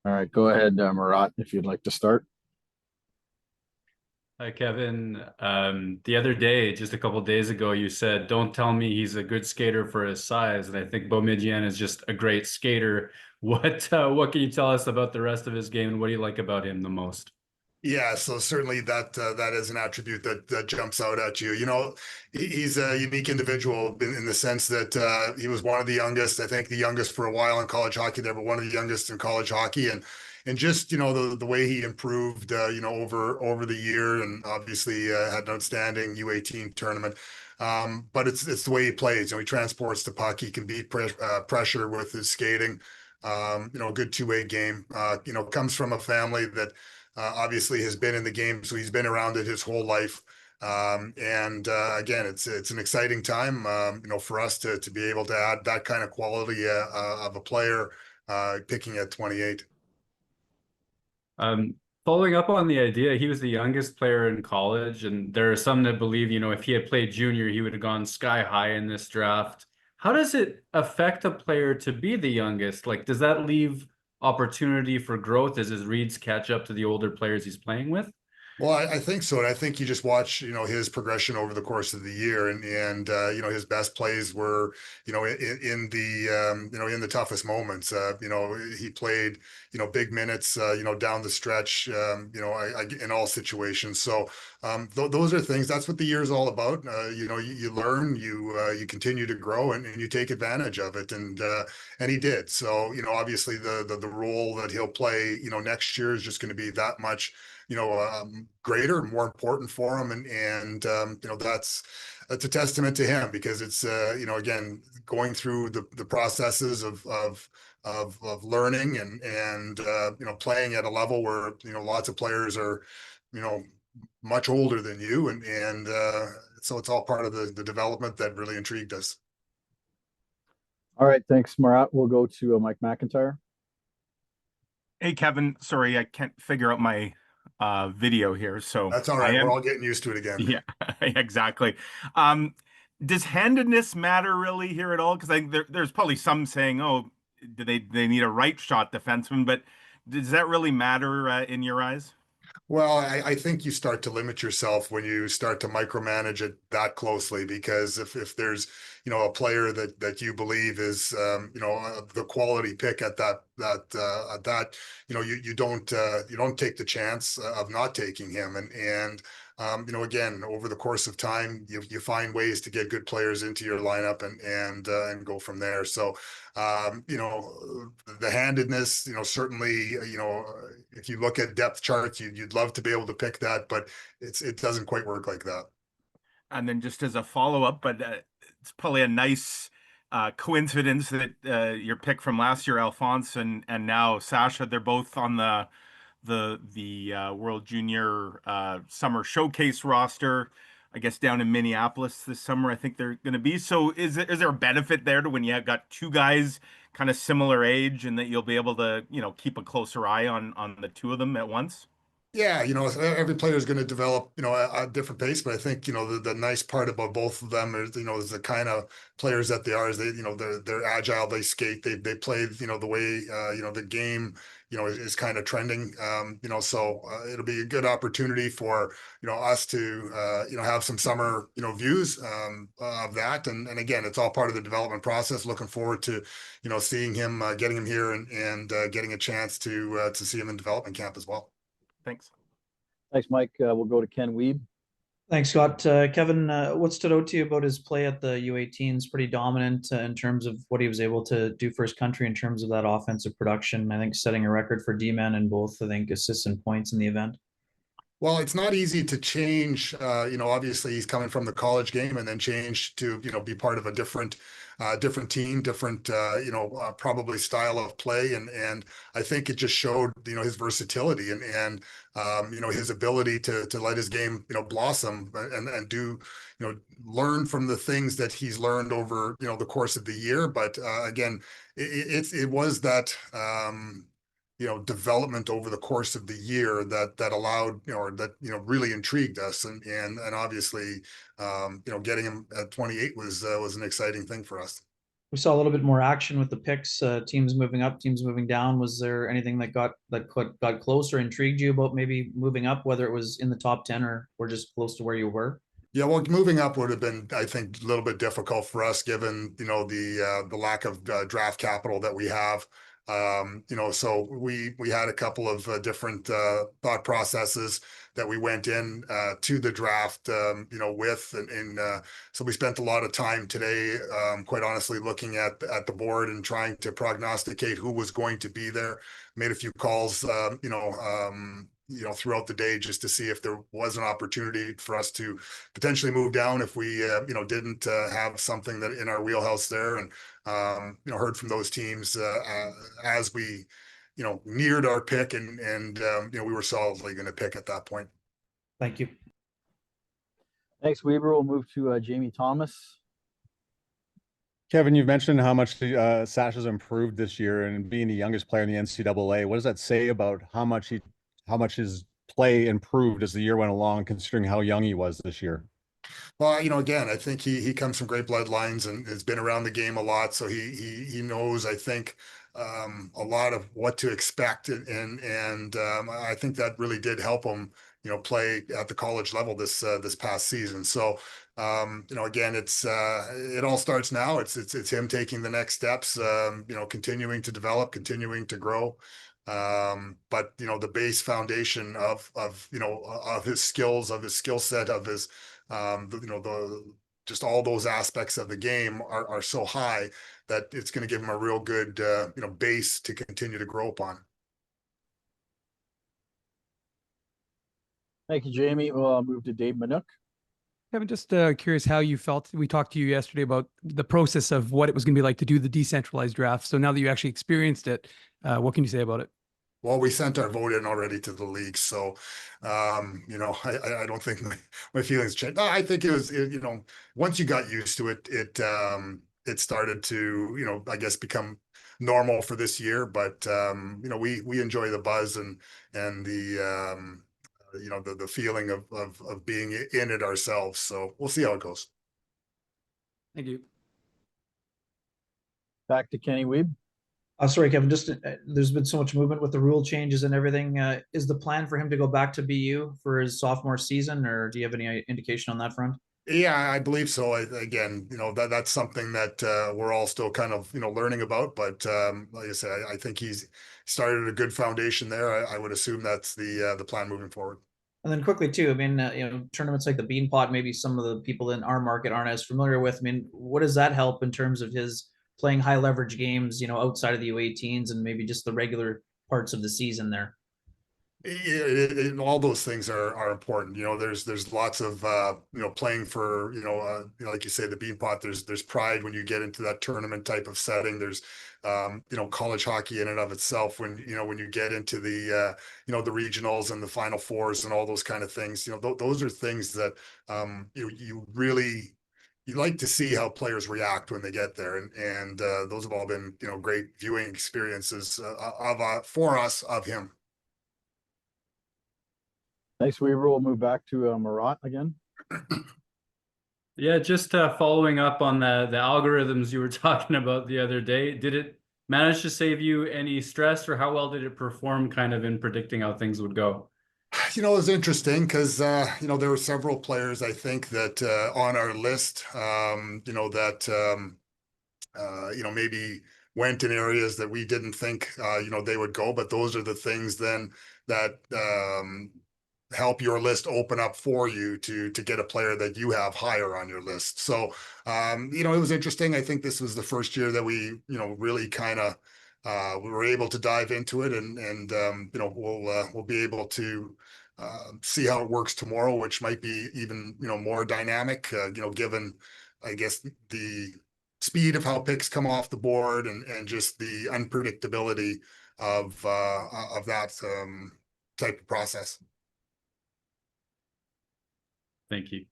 All right, go ahead, Murat, if you'd like to start. Hi, Kevin. The other day, just a couple days ago, you said, "Don't tell me he's a good skater for his size." And I think Boumedienne is just a great skater. What can you tell us about the rest of his game, and what do you like about him the most? Yeah, so certainly that is an attribute that jumps out at you. He's a unique individual in the sense that he was one of the youngest. I think the youngest for a while in college hockey there, but one of the youngest in college hockey, and just the way he improved, over the year, and obviously had an outstanding U18 tournament. But it's the way he plays. He transports the puck. He can beat pressure with his skating. A good two-way game. Comes from a family that obviously has been in the game, so he's been around it his whole life. And again, it's an exciting time, for us to be able to add that kind of quality of a player, picking at 28. Um, Following up on the idea, he was the youngest player in college, and there are some that believe, if he had played junior, he would have gone sky high in this draft. How does it affect a player to be the youngest? Like, does that leave opportunity for growth as his reads catch up to the older players he's playing with? Well, I think so, and I think you just watch, his progression over the course of the year, and his best plays were, in the toughest moments. He played, big minutes, down the stretch, in all situations. So, those are things. That's what the year is all about. You learn, you continue to grow, and you take advantage of it, and he did. So, obviously the role that he'll play, next year is just going to be that much greater, more important for him, and that's a testament to him because it's again going through the processes of learning and playing at a level where lots of players are you know much older than you, and so it's all part of the development that really intrigued us. All right, thanks, Murat. We'll go to Mike McIntyre. Hey, Kevin. Sorry, I can't figure out my video here. So That's all I right. We're am, all getting used to it again. yeah, exactly. Um, does handedness matter really here at all? Because I think there's probably some saying, oh, do they need a right shot defenseman? But does that really matter in your eyes? Well, I think you start to limit yourself when you start to micromanage it that closely, because if there's, a player that you believe is, the quality pick at that, you don't take the chance of not taking him. And again, over the course of time, you find ways to get good players into your lineup and go from there. So, the handedness, certainly, if you look at depth charts, you'd love to be able to pick that, but it doesn't quite work like that. And then just as a follow-up, but it's probably a nice coincidence that your pick from last year, Alphonse, and now Sascha, they're both on the World Junior Summer Showcase roster. I guess down in Minneapolis this summer, I think they're going to be. So is there a benefit there to when you have got two guys kind of similar age, and that you'll be able to keep a closer eye on the two of them at once? Yeah, every player is going to develop, a different pace, but I think, the nice part about both of them is the kind of players that they are is they're agile, they skate, they play, the way, the game, is kind of trending. So it'll be a good opportunity for, us to, have some summer, views, of that. And again, it's all part of the development process. Looking forward to, seeing him, getting him here and getting a chance to see him in development camp as well. Thanks. Thanks, Mike. We'll go to Ken Weeb. Thanks, Scott. Kevin, what stood out to you about his play at the U18s? Pretty dominant in terms of what he was able to do for his country in terms of that offensive production. I think setting a record for D-man in both, I think, assists and points in the event. Well, it's not easy to change. Obviously he's coming from the college game and then change to, be part of a different team, different, probably style of play. And I think it just showed, his versatility and his ability to let his game, blossom and do, learn from the things that he's learned over, the course of the year. But again, it was that, development over the course of the year that allowed, or that, really intrigued us. And obviously, getting him at 28 was an exciting thing for us. We saw a little bit more action with the picks, teams moving up, teams moving down. Was there anything that got close or intrigued you about maybe moving up, whether it was in the top 10 or just close to where you were? Yeah, well, moving up would have been, I think, a little bit difficult for us, given the lack of draft capital that we have. So we had a couple of different thought processes that we went in to the draft, with, and so we spent a lot of time today, quite honestly, looking at the board and trying to prognosticate who was going to be there. Made a few calls, throughout the day just to see if there was an opportunity for us to potentially move down if we, didn't have something that in our wheelhouse there, and heard from those teams as we, neared our pick, and we were solidly going to pick at that point. Thank you. Thanks, Weaver. We'll move to Jamie Thomas. Kevin, you've mentioned how much Sash has improved this year, and being the youngest player in the NCAA. What does that say about how much his play improved as the year went along, considering how young he was this year? Well, again, I think he comes from great bloodlines and has been around the game a lot, so he knows, I think, a lot of what to expect, and I think that really did help him, play at the college level this past season. So, again, it all starts now. It's him taking the next steps, continuing to develop, continuing to grow. But the base foundation of his skills, of his skill set, of his just all those aspects of the game are so high that it's going to give him a real good base to continue to grow upon. Thank you, Jamie. We'll move to Dave Minuk. Kevin, just curious how you felt. We talked to you yesterday about the process of what it was going to be like to do the decentralized draft. So now that you actually experienced it, what can you say about it? Well, we sent our vote in already to the league, so I don't think my feelings changed. No, I think it was, once you got used to it, it started to, I guess, become normal for this year. But we enjoy the buzz and the the feeling of being in it ourselves. So we'll see how it goes. Thank you. Back to Kenny Weeb. Sorry, Kevin, just there's been so much movement with the rule changes and everything. Is the plan for him to go back to BU for his sophomore season, or do you have any indication on that front? Yeah, I believe so. Again, that's something that we're all still kind of, learning about. But like I said, I think he's started a good foundation there. I would assume that's the plan moving forward. And then quickly too, I mean, tournaments like the Bean Pot, maybe some of the people in our market aren't as familiar with. I mean, what does that help in terms of his playing high leverage games, outside of the U18s and maybe just the regular parts of the season there? All those things are important. There's lots of playing for like you say, the Bean Pot. There's pride when you get into that tournament type of setting. There's college hockey in and of itself when you get into the the regionals and the Final Fours and all those kind of things. Those are things that you really, you like to see how players react when they get there, and those have all been great viewing experiences for us of him. Thanks, Weaver. We'll move back to Murat again. Yeah, just following up on the algorithms you were talking about the other day. Did it manage to save you any stress, or how well did it perform kind of in predicting how things would go? It was interesting because there were several players, I think, that on our list, that maybe went in areas that we didn't think they would go. But those are the things then that help your list open up for you to get a player that you have higher on your list. So it was interesting. I think this was the first year that we really kind of we were able to dive into it, and we'll be able to see how it works tomorrow, which might be even more dynamic, given, I guess, the speed of how picks come off the board and just the unpredictability of that type of process. Thank you.